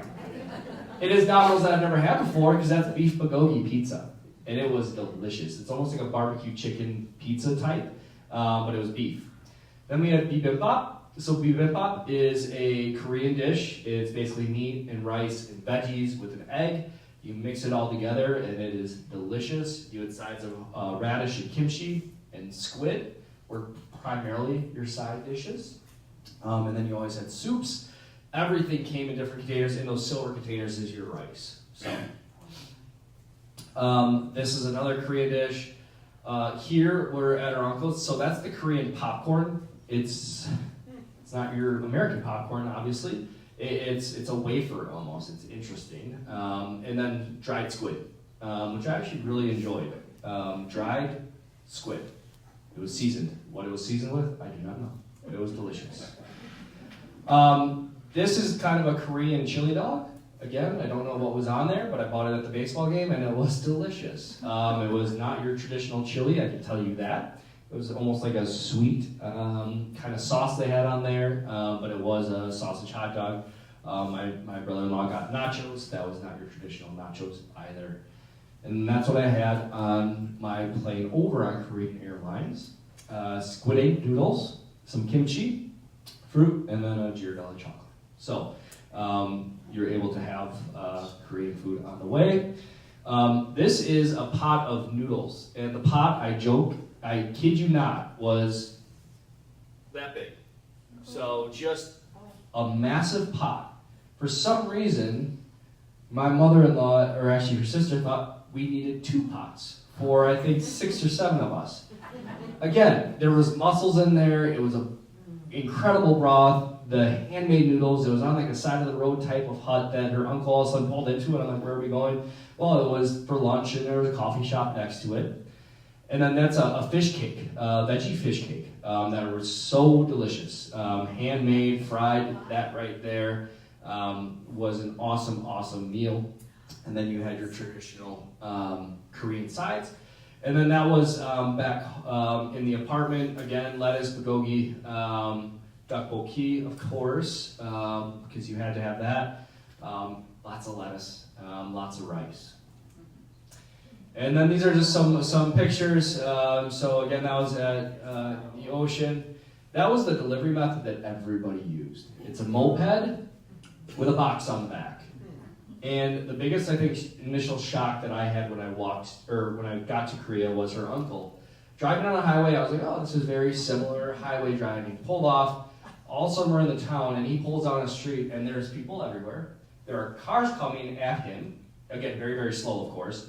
It is Domino's that I've never had before, because that's beef bulgogi pizza. And it was delicious. It's almost like a barbecue chicken pizza type, but it was beef. Then we had bibimbap. So bibimbap is a Korean dish. It's basically meat and rice and veggies with an egg. You mix it all together, and it is delicious. You had sides of radish and kimchi and squid were primarily your side dishes. And then you always had soups. Everything came in different containers. In those silver containers is your rice. So This is another Korean dish. Here we're at our uncle's, so that's the Korean popcorn. It's not your American popcorn, obviously. It's a wafer almost. It's interesting. And then dried squid, which I actually really enjoyed. Dried squid. It was seasoned. What it was seasoned with, I do not know. But it was delicious. This is kind of a Korean chili dog. Again, I don't know what was on there, but I bought it at the baseball game, and it was delicious. It was not your traditional chili, I can tell you that. It was almost like a sweet kind of sauce they had on there, but it was a sausage hot dog. My brother-in-law got nachos. That was not your traditional nachos either. And that's what I had on my plane over on Korean Airlines. Squid ink noodles, some kimchi, fruit, and then a Ghirardelli chocolate. So you're able to have Korean food on the way. This is a pot of noodles. And the pot, I kid you not, was that big. So just a massive pot. For some reason, my mother-in-law, or actually her sister, thought we needed 2 pots for, I think, 6 or 7 of us. Again, there was mussels in there. It was an incredible broth. The handmade noodles, it was on like a side of the road type of hut that her uncle all of a sudden pulled into, and I'm like, where are we going? Well, it was for lunch, and there was a coffee shop next to it. And then that's a fish cake, veggie fish cake, that was so delicious. Handmade, fried, that right there was an awesome, awesome meal. And then you had your traditional Korean sides. And then that was back in the apartment, again, lettuce, bulgogi, tteokbokki, of course, because you had to have that. Lots of lettuce, lots of rice. And then these are just some pictures. So again, that was at the ocean. That was the delivery method that everybody used. It's a moped with a box on the back. And the biggest, I think, initial shock that I had when I got to Korea was her uncle. Driving on a highway, I was like, oh, this is very similar highway driving. Pulled off, all somewhere in the town, and he pulls down a street, and there's people everywhere. There are cars coming at him. Again, very, very slow, of course.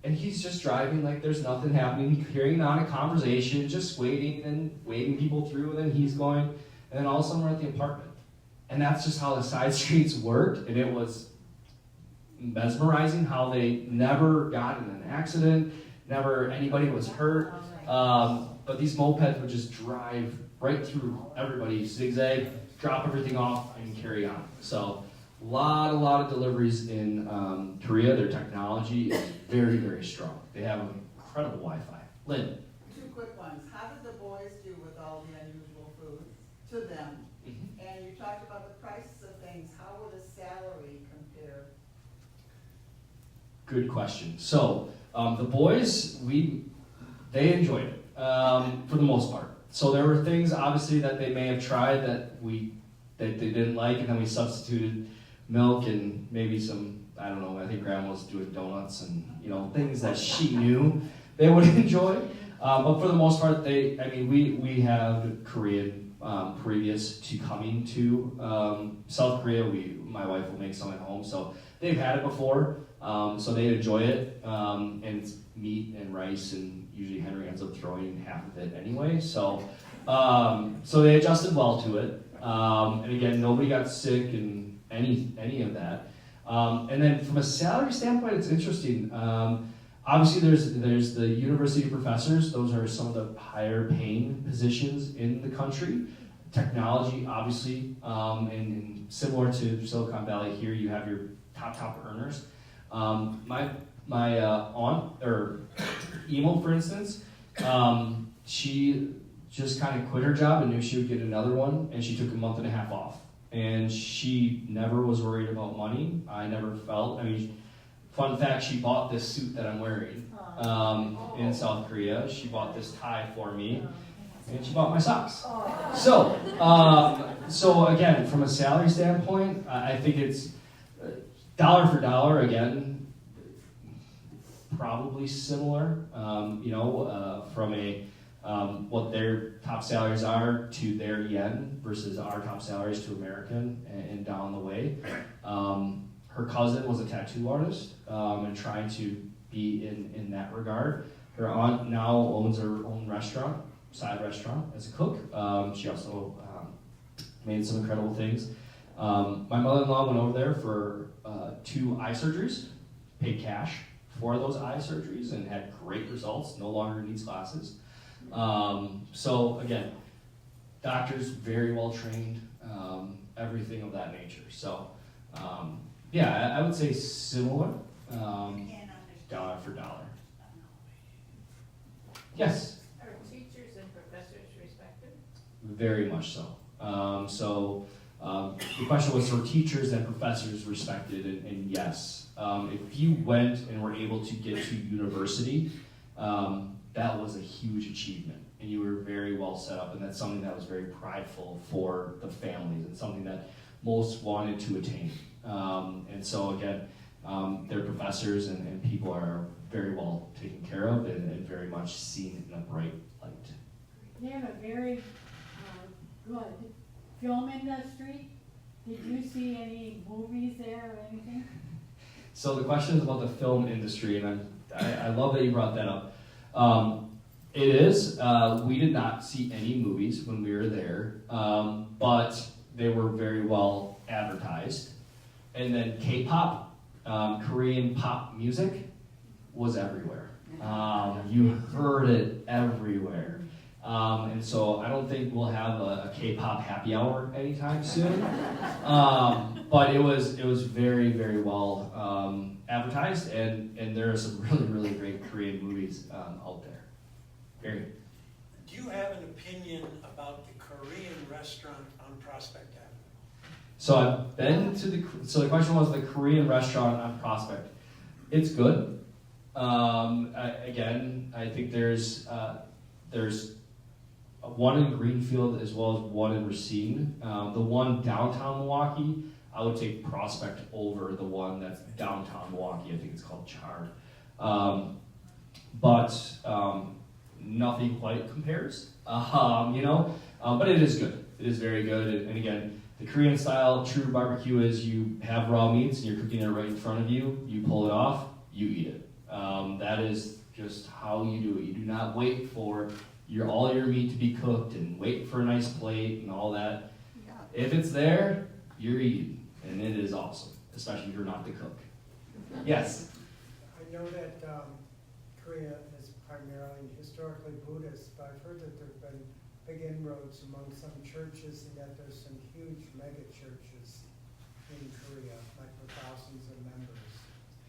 And he's just driving like there's nothing happening. He's carrying on a conversation, just waiting and waving people through, and then he's going. And then all of a sudden we're at the apartment. And that's just how the side streets worked, and it was mesmerizing how they never got in an accident, never anybody was hurt. But these mopeds would just drive right through everybody, zigzag, drop everything off, and carry on. So a lot of deliveries in Korea. Their technology is very, very strong. They have incredible Wi-Fi. Lynn? 2 quick ones. How did the boys do with all the unusual food to them? Mm-hmm. And you talked about the prices of things. How would a salary compare? Good question. So the boys, they enjoyed it for the most part. So there were things obviously that they may have tried that they didn't like, and then we substituted milk and maybe some, I don't know, I think Grandma was doing donuts and things that she knew they would enjoy. But for the most part, we have Korean previous to coming to South Korea. My wife will make some at home, so they've had it before. So they enjoy it, and it's meat and rice, and usually Henry ends up throwing half of it anyway. So they adjusted well to it, and again, nobody got sick and any of that. And then from a salary standpoint, it's interesting. Obviously, there's the university professors; those are some of the higher paying positions in the country. Technology, obviously, and similar to Silicon Valley, here you have your top earners. My aunt, or Emo, for instance, she just kind of quit her job and knew she would get another one, and she took a month and a half off. And she never was worried about money. I never felt, fun fact, she bought this suit that I'm wearing in South Korea. She bought this tie for me, and she bought my socks. So again, from a salary standpoint, I think it's dollar for dollar, again, probably similar, from what their top salaries are to their yen versus our top salaries to American and down the way. Her cousin was a tattoo artist and trying to be in that regard. Her aunt now owns her own restaurant, side restaurant, as a cook. She also made some incredible things. My mother-in-law went over there for 2 eye surgeries, paid cash for those eye surgeries, and had great results, no longer needs glasses. So again, doctors very well trained, everything of that nature. So yeah, I would say similar, dollar for dollar. Yes? Are teachers and professors respected? Very much so. The question was for teachers and professors respected, and yes. If you went and were able to get to university, that was a huge achievement, and you were very well set up, and that's something that was very prideful for the families, and something that most wanted to attain. And so again, their professors and people are very well taken care of and very much seen in a bright light. They have a very good film industry. Did you see any movies there or anything? So the question is about the film industry, and I love that you brought that up. It is. We did not see any movies when we were there, but they were very well advertised. And then K-pop, Korean pop music, was everywhere. You heard it everywhere. And so I don't think we'll have a K-pop happy hour anytime soon. But it was very, very well advertised, and there are some really, really great Korean movies out there. Very. Do you have an opinion about the Korean restaurant on Prospect Avenue? So I've been to the question was the Korean restaurant on Prospect. It's good. Again, I think there's one in Greenfield as well as one in Racine. The one downtown Milwaukee, I would take Prospect over the one that's downtown Milwaukee. I think it's called Chard. But nothing quite compares, but it is good. It is very good. And again, the Korean style true barbecue is you have raw meats and you're cooking it right in front of you. You pull it off, you eat it. That is just how you do it. You do not wait for all your meat to be cooked and wait for a nice plate and all that. Yeah. If it's there, you're eating, and it is awesome, especially if you're not the cook. Yes? I know that Korea is primarily historically Buddhist, but I've heard that there have been big inroads among some churches and that there's some huge mega churches in Korea, like with thousands of members.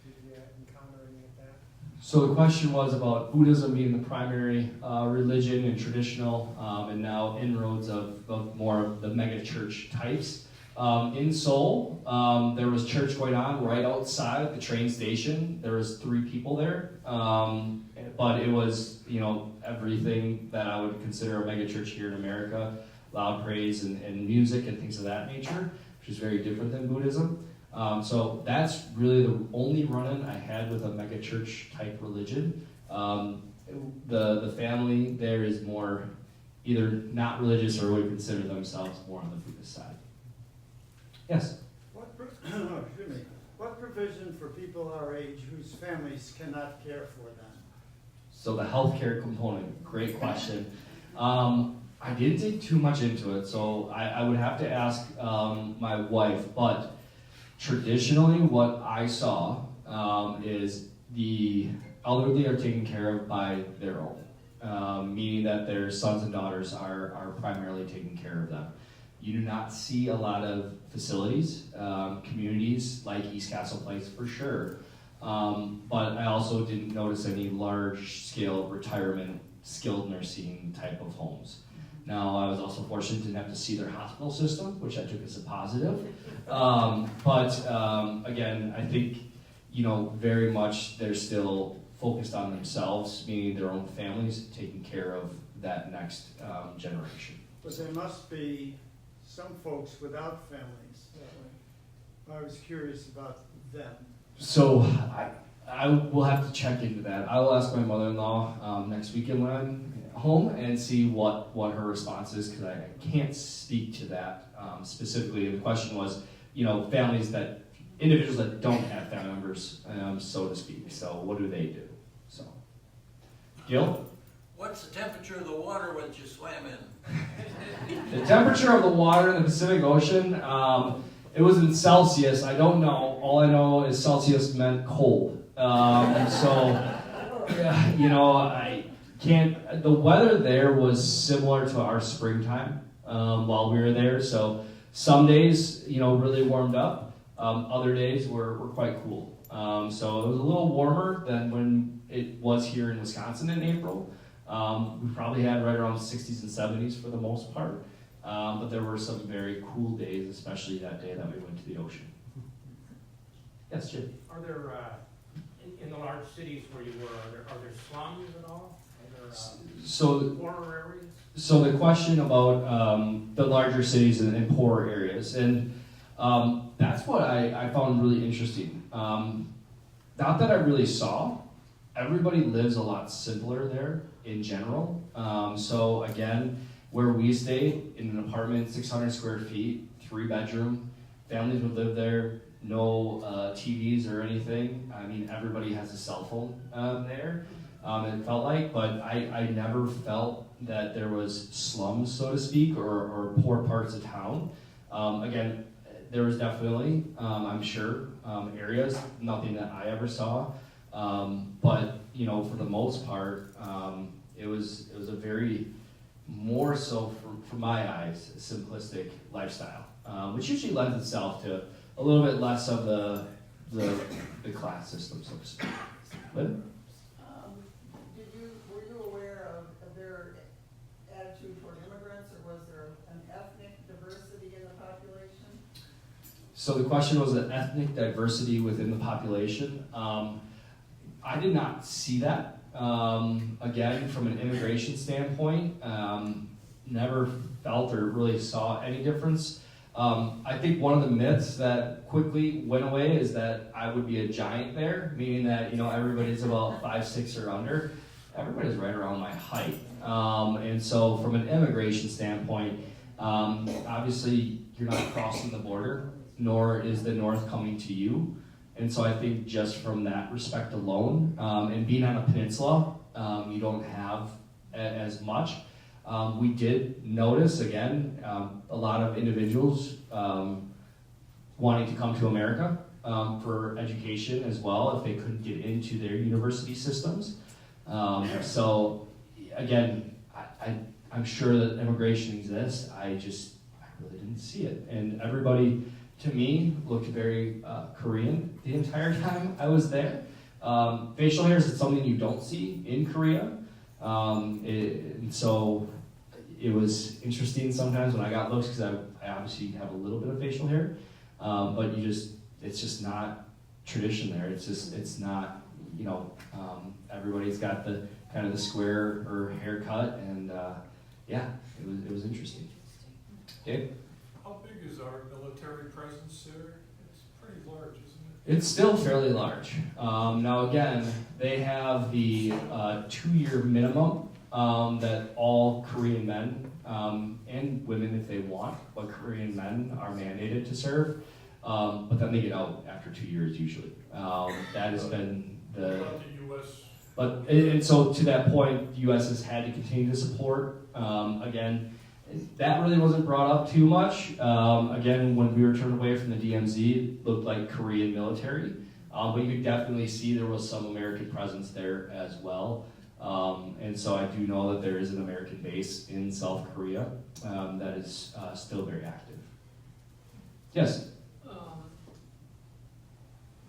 Did you encounter any of that? So the question was about Buddhism being the primary religion and traditional, and now inroads of more of the mega church types. In Seoul, there was church going on right outside the train station. There was 3 people there, but it was everything that I would consider a mega church here in America, loud praise and music and things of that nature, which is very different than Buddhism. So that's really the only run-in I had with a mega church type religion. The family there is more either not religious or would consider themselves more on the Buddhist side. Yes? What provision for people our age whose families cannot care for them? So the healthcare component, great question. I didn't dig too much into it, so I would have to ask my wife, but traditionally what I saw is the elderly are taken care of by their own, meaning that their sons and daughters are primarily taking care of them. You do not see a lot of facilities, communities like East Castle Place for sure, but I also didn't notice any large-scale retirement skilled nursing type of homes. Now, I was also fortunate to have to see their hospital system, which I took as a positive. Again, I think, very much they're still focused on themselves, meaning their own families, taking care of that next generation. But there must be some folks without families. I was curious about them. So I will have to check into that. I will ask my mother-in-law next weekend when I'm home and see what her response is, because I can't speak to that specifically. And the question was, families that individuals that don't have family members, so to speak. So what do they do? So, Gil? What's the temperature of the water once you swam in? The temperature of the water in the Pacific Ocean, it was in Celsius. I don't know. All I know is Celsius meant cold. I can't. The weather there was similar to our springtime while we were there. So some days, really warmed up. Other days were quite cool. So it was a little warmer than when it was here in Wisconsin in April. We probably had right around 60s and 70s for the most part. But there were some very cool days, especially that day that we went to the ocean. Yes, Jim? Are there, in the large cities where you were, are there slums at all? Are there poorer areas? So the question about the larger cities and poorer areas, and that's what I found really interesting. Not that I really saw. Everybody lives a lot simpler there in general. So again, where we stayed, in an apartment, 600 square feet, 3-bedroom, families would live there, no TVs or anything. I mean, everybody has a cell phone there, it felt like, but I never felt that there was slums, so to speak, or poor parts of town. Again, there was definitely, I'm sure, areas, nothing that I ever saw, but for the most part, it was a very, more so from my eyes, simplistic lifestyle, which usually lends itself to a little bit less of the class system, so to speak. But, Were you aware of their attitude toward immigrants, or was there an ethnic diversity in the population? so the question was an ethnic diversity within the population. I did not see that. Again, from an immigration standpoint, never felt or really saw any difference. I think one of the myths that quickly went away is that I would be a giant there, meaning that everybody's about 5'6" or under. Everybody's right around my height, and so from an immigration standpoint, obviously you're not crossing the border, nor is the North coming to you. And so I think just from that respect alone, and being on a peninsula, you don't have as much. We did notice, again, a lot of individuals wanting to come to America for education as well if they couldn't get into their university systems. So again, I'm sure that immigration exists. I really didn't see it. And everybody, to me, looked very Korean the entire time I was there. Facial hair is something you don't see in Korea. And so it was interesting sometimes when I got looks because I obviously have a little bit of facial hair, but it's just not tradition there. It's not, everybody's got the kind of the square or haircut, and it was interesting. Dave? How big is our military presence there? It's pretty large, isn't it? It's still fairly large. Now again, they have the 2-year minimum that all Korean men and women, if they want, but Korean men are mandated to serve. But then they get out after 2 years usually. That has been the. What about the U.S.? But and so to that point, the U.S. has had to continue to support. Again, that really wasn't brought up too much. Again, when we were turned away from the DMZ, it looked like Korean military. But you could definitely see there was some American presence there as well. And so I do know that there is an American base in South Korea that is still very active. Yes?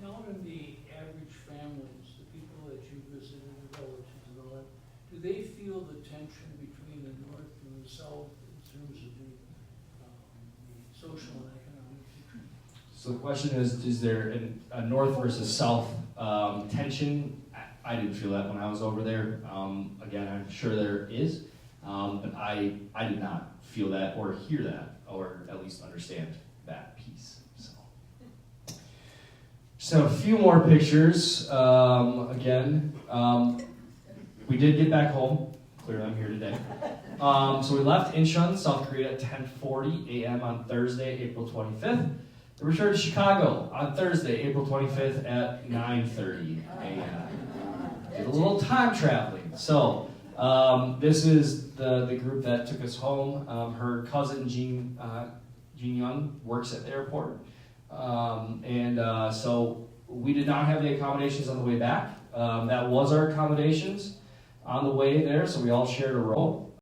Now in the average families, the people that you visited, the relatives and all that, do they feel the tension between the North and the South in terms of the social and economic future? So the question is there a North versus South tension? I didn't feel that when I was over there. Again, I'm sure there is, but I did not feel that or hear that, or at least understand that piece. So a few more pictures. Again, we did get back home. Clearly I'm here today. So we left Incheon, South Korea at 10:40 a.m. on Thursday, April 25th. The return to Chicago on Thursday, April 25th at 9:30 a.m. Did a little time traveling. So this is the group that took us home. Her cousin Jean Young works at the airport, so we did not have the accommodations on the way back. That was our accommodations on the way there, so we all shared a row.